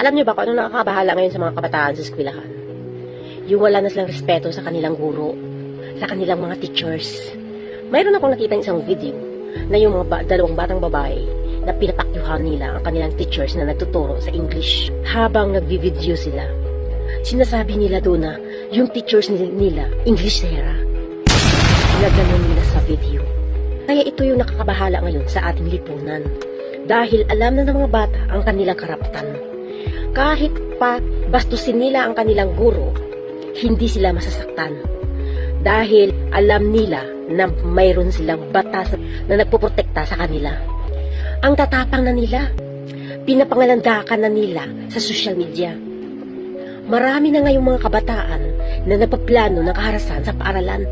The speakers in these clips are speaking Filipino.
Alam niyo ba kung ano nakakabahala ngayon sa mga kabataan sa eskwelahan? Yung wala na silang respeto sa kanilang guro, sa kanilang mga teachers. Mayroon akong nakita isang video na yung mga dalawang batang babae na pinapakyuhan nila ang kanilang teachers na nagtuturo sa English. Habang nagvi-video sila, sinasabi nila doon na yung teachers nila, Englishera. Ginaganon nila sa video. Kaya ito yung nakakabahala ngayon sa ating lipunan. Dahil alam na ng mga bata ang kanilang karapatan. Kahit pa bastusin nila ang kanilang guro, hindi sila masasaktan. Dahil alam nila na mayroon silang batas na nagpoprotekta sa kanila. Ang tatapang na nila, pinapangalandakan na nila sa social media. Marami na ngayong mga kabataan na nagpaplano ng kaharasan sa paaralan.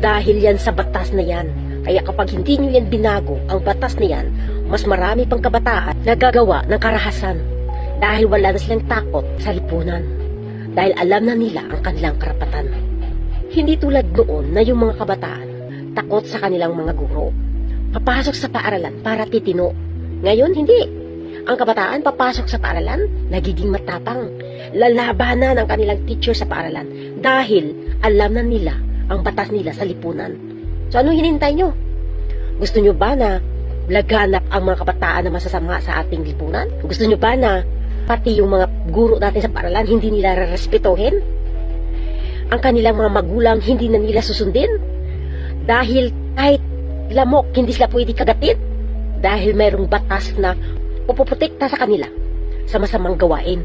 Dahil yan sa batas na yan. Kaya kapag hindi nyo yan binago, ang batas na yan, mas marami pang kabataan na gagawa ng karahasan. Dahil wala na silang takot sa lipunan. Dahil alam na nila ang kanilang karapatan. Hindi tulad noon na yung mga kabataan takot sa kanilang mga guro. Papasok sa paaralan para titino. Ngayon, hindi. Ang kabataan papasok sa paaralan, nagiging matapang. Lalabanan ang kanilang teacher sa paaralan dahil alam na nila ang batas nila sa lipunan. So ano hinintay nyo? Gusto nyo ba na laganap ang mga kabataan na masasama sa ating lipunan? Gusto nyo ba na pati yung mga guro natin sa paaralan hindi nila respetuhin? Ang kanilang mga magulang hindi na nila susundin? Dahil kahit lamok hindi sila pwede kagatin? Dahil mayroong batas na pupuprotekta sa kanila sa masamang gawain.